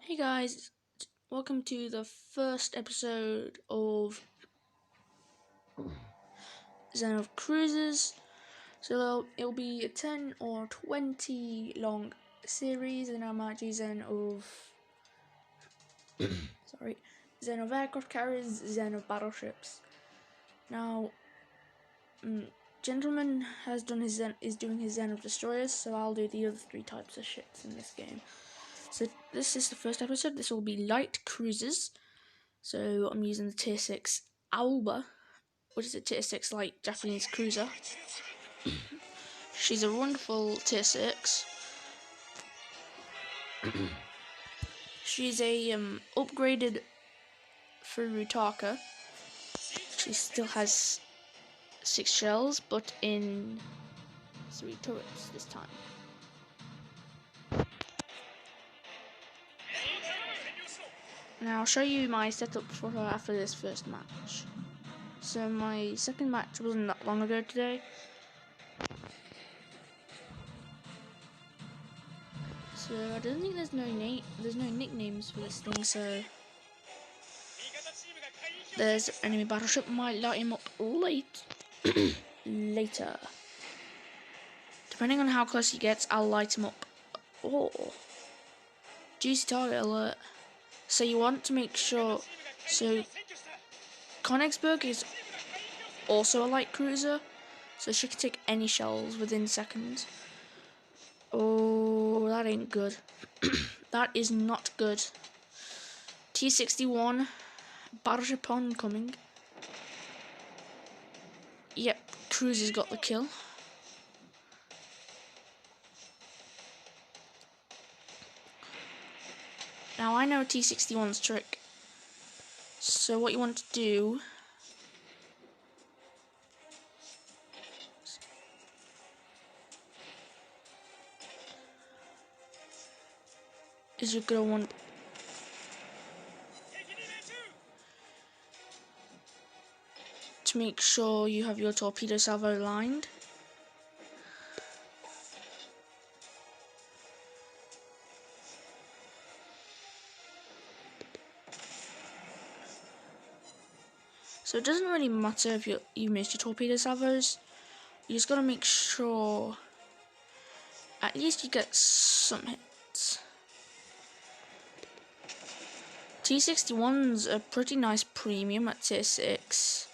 Hey guys, welcome to the first episode of Zen of Cruises. So it'll be a 10 or 20 long series, and I might do Zen of Zen of aircraft carriers, Zen of battleships. Now, Gentleman is doing his Zen of destroyers, so I'll do the other three types of ships in this game. So this is the first episode. This will be light cruisers. So I'm using the tier 6 Alba, which is a tier 6 light Japanese cruiser. She's a wonderful tier 6. She's a upgraded Furutaka. She still has 6 shells, but in 3 turrets this time. Now I'll show you my setup for her after this first match. So my second match wasn't that long ago today. So I don't think there's no nicknames for this thing, so there's enemy battleship. Might light him up later. Depending on how close he gets, I'll light him up. Oh, juicy target alert. So you want to make sure. So Königsberg is also a light cruiser, so she can take any shells within seconds. Oh, that ain't good. That is not good. T-61, battleship oncoming. Yep, cruiser's got the kill. Now I know T-61's trick. So what you want to do is you're gonna want to make sure you have your torpedo salvo lined. So it doesn't really matter if you missed your torpedo salvos. You just gotta make sure at least you get some hits. T-61's a pretty nice premium at tier 6.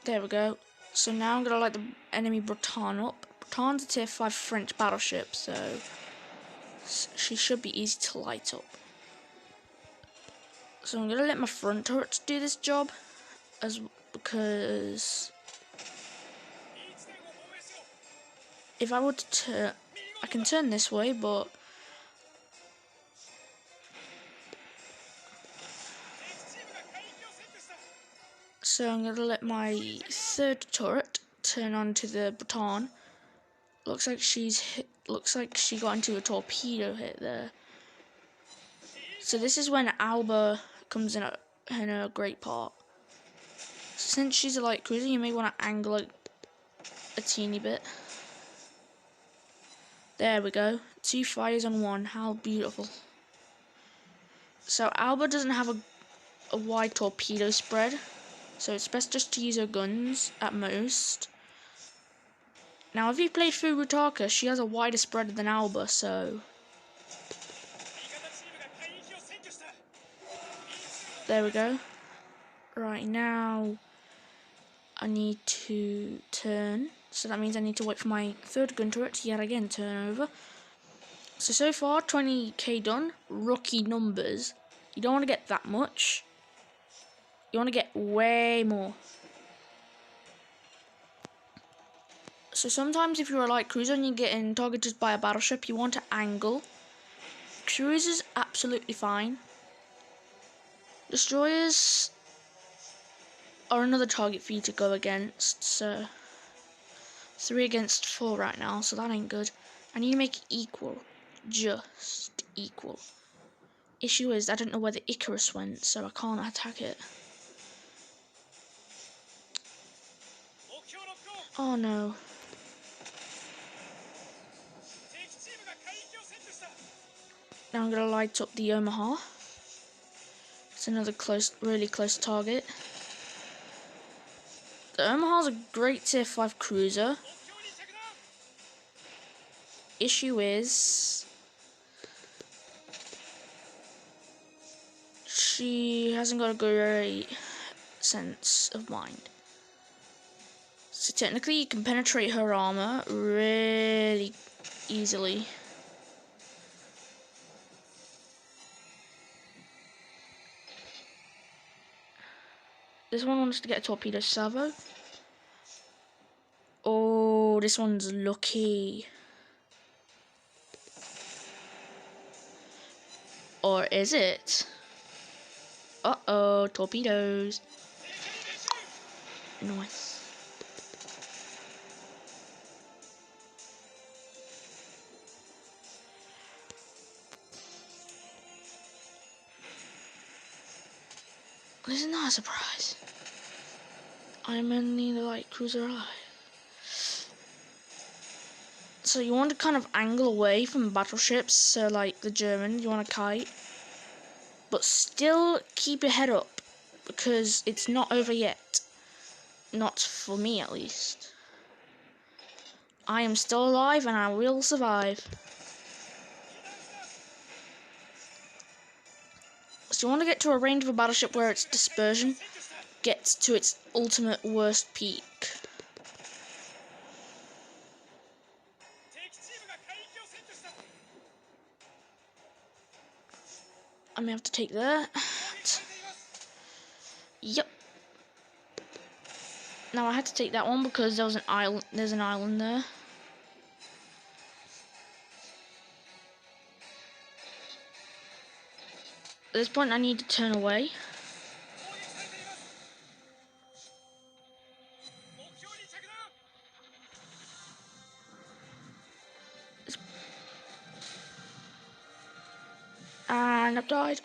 There we go. So now I'm gonna light the enemy Breton up. Breton's a tier 5 French battleship, so she should be easy to light up. So I'm gonna let my front turrets do this job, because if I were to turn, I can turn this way, but so I'm gonna let my third turret turn onto the Breton. Looks like she got into a torpedo hit there. So this is when Alba comes in a great part. Since she's a light cruiser, you may want to angle it a teeny bit. There we go. 2 fires on 1. How beautiful. So Alba doesn't have a wide torpedo spread, so it's best just to use her guns at most. Now if you played Furutaka, she has a wider spread than Alba, so there we go. Right, now I need to turn, so that means I need to wait for my third gun turret to yet again turn over. So far 20k done. Rookie numbers. You don't want to get that much. You want to get way more. So sometimes if you're a light cruiser and you're getting targeted by a battleship, you want to angle. Cruisers, absolutely fine. Destroyers are another target for you to go against. So 3 against 4 right now, so that ain't good. I need to make it equal. Just equal. Issue is, I don't know where the Icarus went, so I can't attack it. Oh no. Now I'm gonna light up the Omaha. It's another really close target. The Omaha's a great tier 5 cruiser. Issue is she hasn't got a great sense of mind. So technically you can penetrate her armor really easily. This one wants to get a torpedo salvo. Oh, this one's lucky. Or is it? Uh-oh, torpedoes. Nice. This is not a surprise. I'm only the light cruiser alive. So you want to kind of angle away from battleships, so like the German, you want to kite. But still keep your head up, because it's not over yet. Not for me, at least. I am still alive and I will survive. So you want to get to a range of a battleship where its dispersion gets to its ultimate worst peak. I may have to take that. Yep. Now I had to take that one because there was an island. There's an island there. At this point, I need to turn away. And I've died.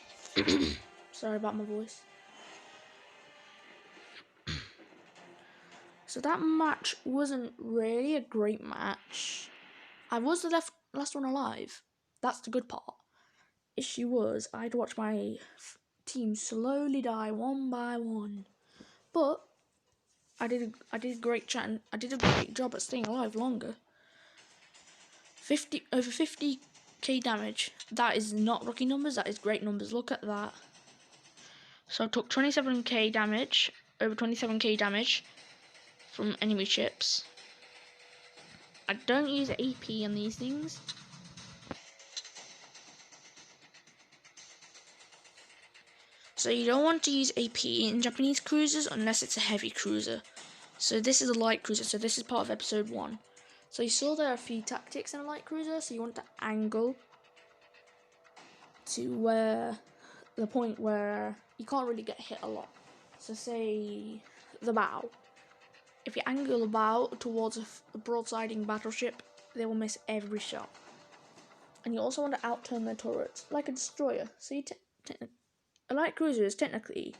Sorry about my voice. So that match wasn't really a great match. I was the last one alive. That's the good part. Issue was I'd watch my team slowly die one by one, but I did a great job at staying alive longer. Over 50k damage. That is not rookie numbers. That is great numbers. Look at that. So I took 27k damage. Over 27k damage from enemy ships. I don't use AP on these things. So you don't want to use AP in Japanese cruisers unless it's a heavy cruiser. So this is a light cruiser, so this is part of episode 1. So you saw there are a few tactics in a light cruiser, so you want to angle to where the point where you can't really get hit a lot. So say the bow. If you angle the bow towards a broadsiding battleship, they will miss every shot. And you also want to outturn their turrets, like a destroyer. So a light cruiser is technically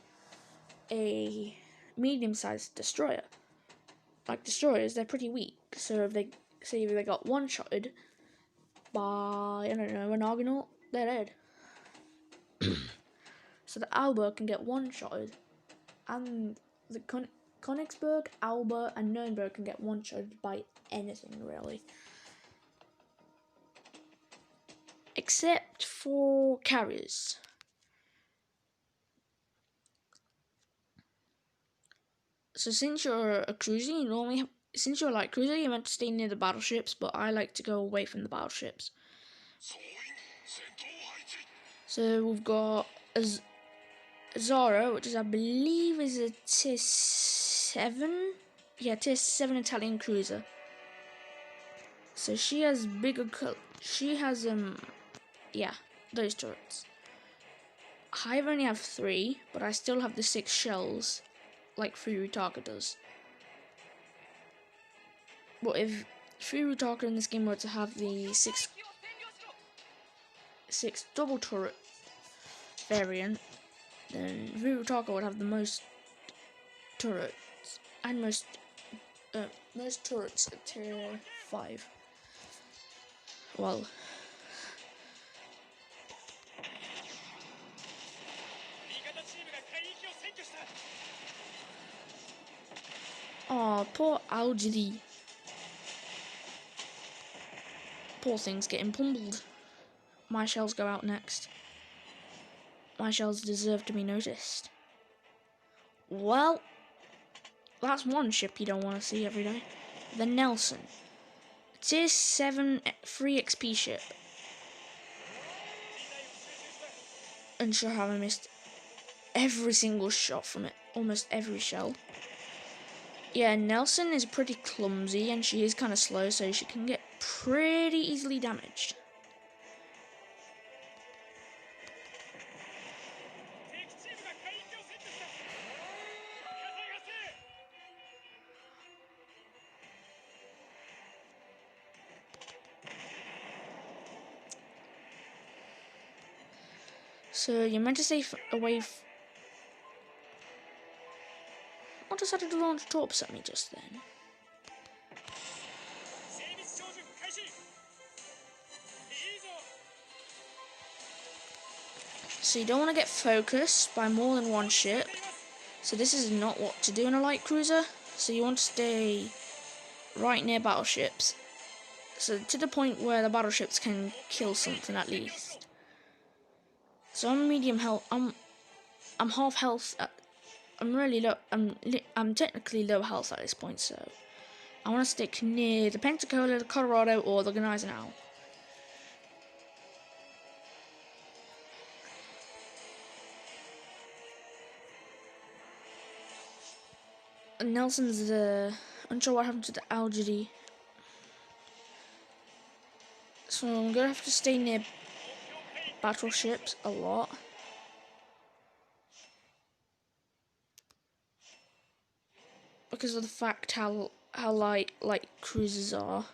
a medium-sized destroyer. Like destroyers, they're pretty weak. So if they got one-shotted by, I don't know, an Argonaut, they're dead. So the Alba can get one-shotted, and the Königsberg, Alba, and Nürnberg can get one-shotted by anything, really. Except for carriers. So since you're a cruiser, since you're a light cruiser, you're meant to stay near the battleships, but I like to go away from the battleships. So we've got Zara, which is, I believe, is a tier 7. Yeah, tier 7 Italian cruiser. So she has yeah, those turrets. I only have 3, but I still have the 6 shells, like Furutaka does. But if Furutaka in this game were to have the 6 double turret variant, then Furutaka would have the most turrets and most turrets at tier 5. Well, Oh, poor Algedy. Poor thing's getting pummeled. My shells go out next. My shells deserve to be noticed. Well, that's one ship you don't want to see every day. The Nelson. Tier 7 free XP ship. Unsure how I missed every single shot from it. Almost every shell. Yeah, Nelson is pretty clumsy and she is kind of slow, so she can get pretty easily damaged. So you're meant to stay away. I decided to launch torps at me just then. So you don't want to get focused by more than one ship. So this is not what to do in a light cruiser. So you want to stay right near battleships. So to the point where the battleships can kill something at least. So I'm medium health. I'm half health. I'm really low. I'm technically low health at this point. So I want to stick near the Pensacola, the Colorado, or the Gneisenau. Nelson's unsure what happened to the Algedy. So I'm gonna have to stay near battleships a lot. Because of the fact how light cruisers are.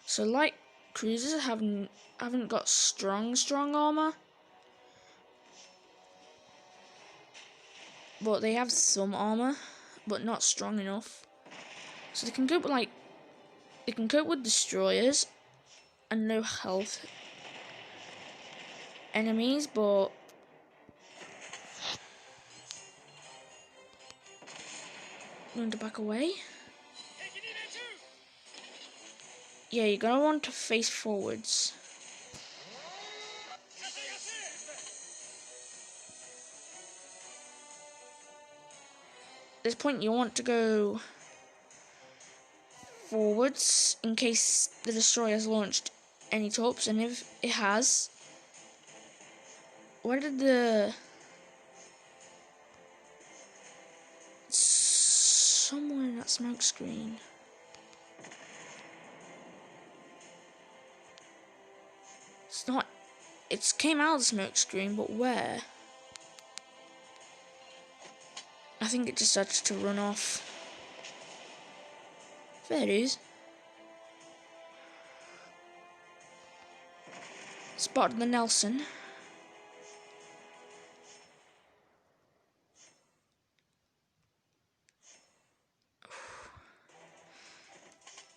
So light cruisers haven't got strong armor. But they have some armor, but not strong enough. So they can cope with destroyers and low health enemies, but I'm going to back away. Yeah, you're gonna want to face forwards. At this point, you want to go forwards in case the destroyer has launched any torps, and if it has, where did the somewhere in that smoke screen? It's not. It came out of the smoke screen, but where? I think it just started to run off. There it is. Spotted the Nelson.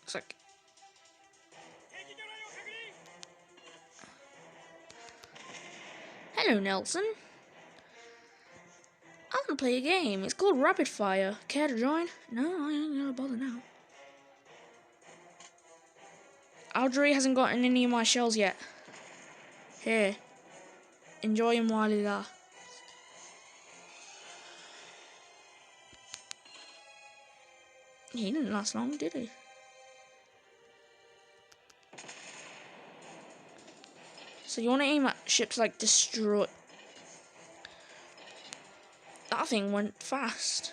Looks like. Hello, Nelson. I want to play a game. It's called Rapid Fire. Care to join? No, I ain't gonna bother now. Algedy hasn't gotten any of my shells yet. Here. Enjoy him while he lasts. He didn't last long, did he? So you want to aim at ships like Destroy. That thing went fast.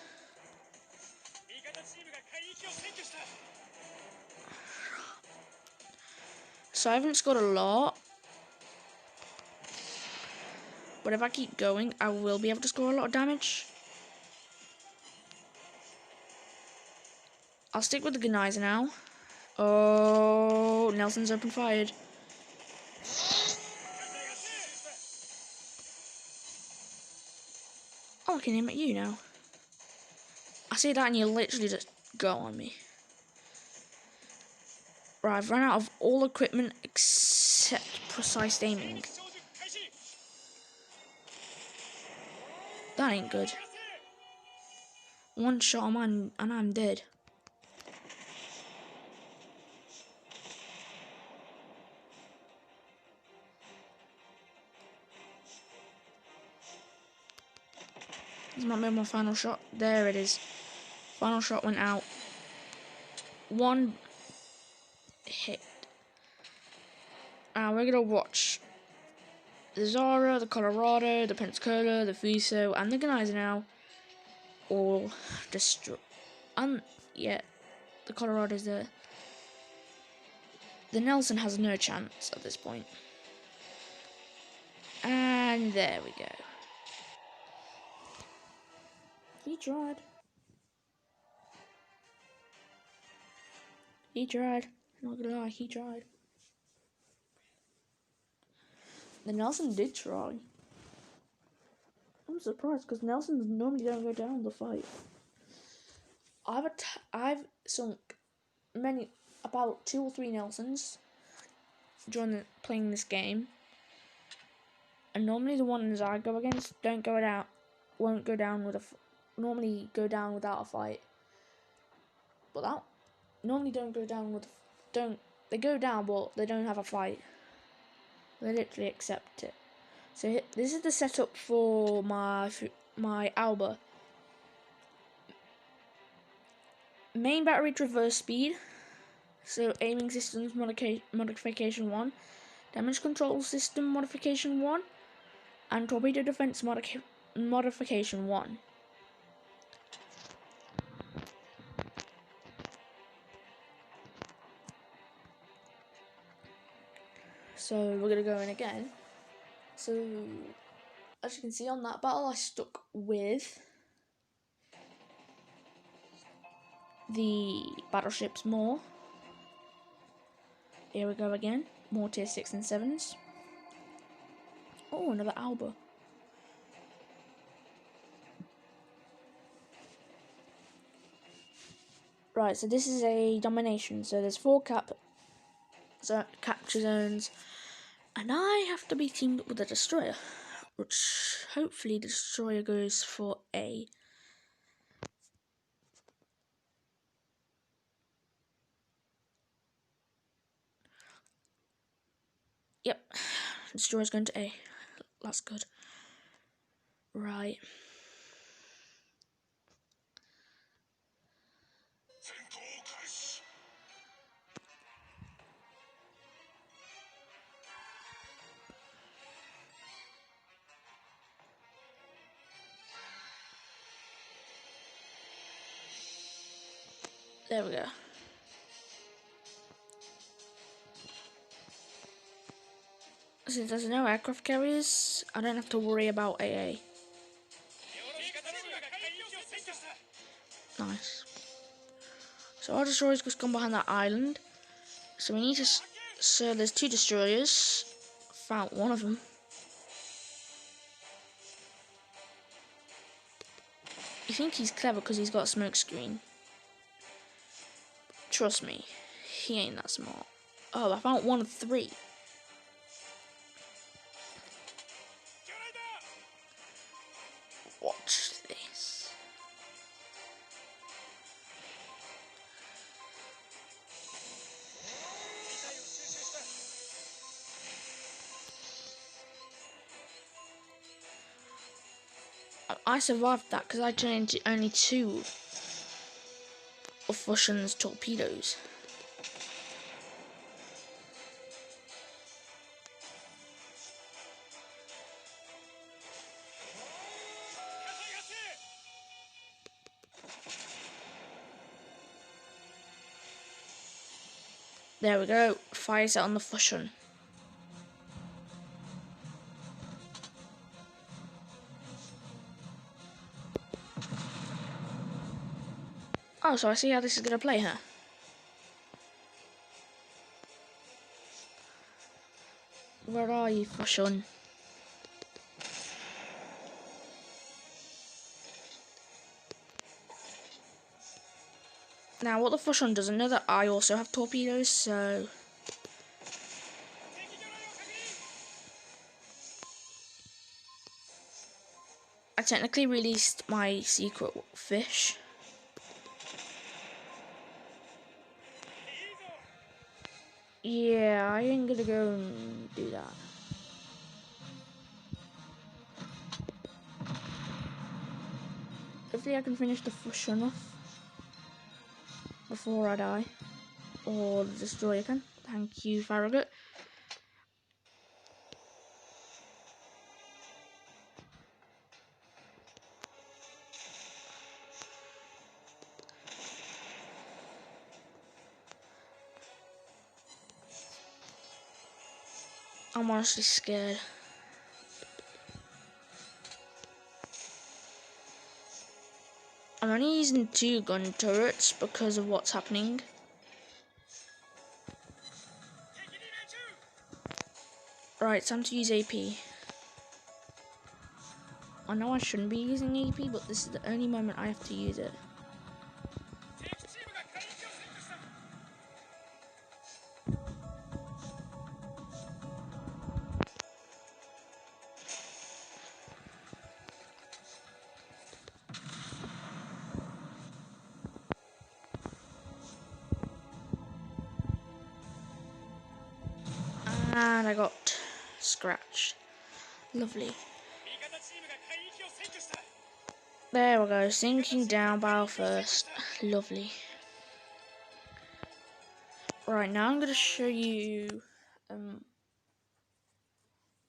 So I haven't scored a lot. But if I keep going, I will be able to score a lot of damage. I'll stick with the Gneisenau now. Oh, Nelson's open fired. Oh, I can aim at you now. I see that and you literally just go on me. Right, I've run out of all equipment except precise aiming. That ain't good. One shot and I'm dead. This might be my final shot. There it is. Final shot went out. One hit. Now we're gonna watch the Zara, the Colorado, the Pensacola, the Fuso, and the Gneiser now all destroy. Yeah, the Colorado's there. The Nelson has no chance at this point. And there we go. He tried. He tried. I'm not gonna lie, he tried. The Nelson did try. I'm surprised because Nelsons normally don't go down the fight. I've sunk about 2 or 3 Nelsons during playing this game, and normally the ones I go against won't go down normally go down without a fight. But that normally don't go down with they go down, but they don't have a fight. They literally accept it. So this is the setup for my Alba. Main battery traverse speed. So aiming systems modification 1, damage control system modification 1, and torpedo defense modification 1. So we're gonna go in again. So as you can see on that battle, I stuck with the battleships more. Here we go again, more tier 6 and 7s. Oh, another Alba. Right, so this is a domination. So there's 4 capture zones, and I have to be teamed up with a destroyer, which hopefully the destroyer goes for A. Yep, destroyer's going to A. That's good. Right. There we go. Since there's no aircraft carriers, I don't have to worry about AA. Nice. So our destroyer's just gone behind that island. So we need to... So there's 2 destroyers. Found one of them. You think he's clever because he's got a smoke screen. Trust me, he ain't that smart. Oh, I found 1 of 3. Watch this. I survived that because I turned into only 2 of Fusion's torpedoes. There we go. Fire set on the Fusion. Oh, so I see how this is going to play, huh? Where are you, Fusion? Now, what the Fusion doesn't know that I also have torpedoes, so... I technically released my secret fish. Yeah, I ain't gonna go and do that. Hopefully I can finish the fusion off before I die. Or the destroyer can. Thank you, Farragut. I'm honestly scared. I'm only using 2 gun turrets because of what's happening. Right, time to use AP. I know I shouldn't be using AP, but this is the only moment I have to use it. And I got scratched. Lovely. There we go, sinking down barrel first. Lovely. Right, now I'm going to show you, I'm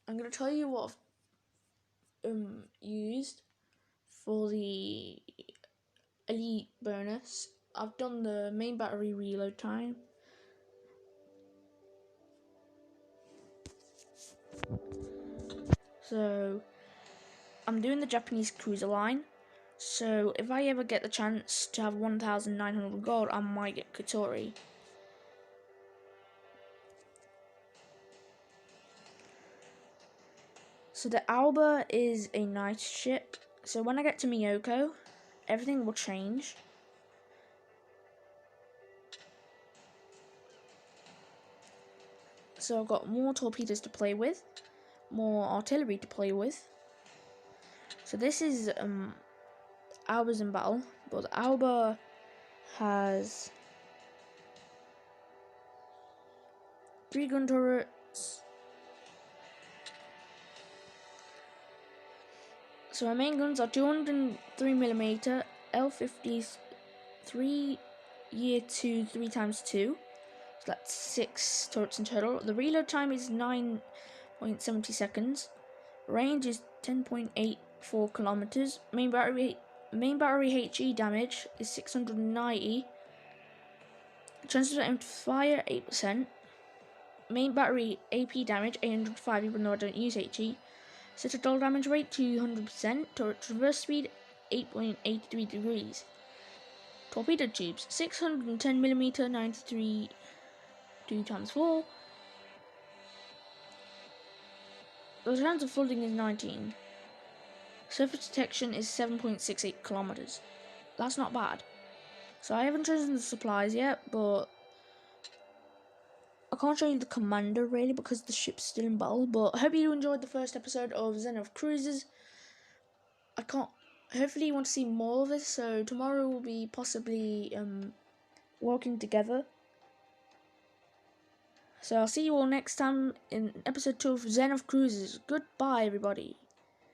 going to tell you what I've used for the elite bonus. I've done the main battery reload time. So, I'm doing the Japanese cruiser line. So, if I ever get the chance to have 1,900 gold, I might get Kotori. So, the Alba is a nice ship. So, when I get to Miyoko, everything will change. So, I've got more torpedoes to play with, more artillery to play with. So, this is Alba's in battle, but the Alba has 3 gun turrets. So our main guns are 203mm L50s 3 year 2 3x2. So that's 6 turrets in total. The reload time is 9.70 seconds. Range is 10.84 kilometers. Main battery HE damage is 690. Chances of aim to fire 8%. Main battery AP damage 805, even though I don't use HE. Citadel damage rate 200%. Turret traverse speed 8.83 degrees. Torpedo tubes 610mm 93 2x4. The chance of flooding is 19. Surface detection is 7.68 kilometers. That's not bad. So I haven't chosen the supplies yet, but I can't show you the commander really because the ship's still in battle. But I hope you enjoyed the first episode of Zen of Cruises. Hopefully you want to see more of this, so tomorrow we'll be possibly working together. So I'll see you all next time in episode 2 of Zen of Cruises. Goodbye everybody.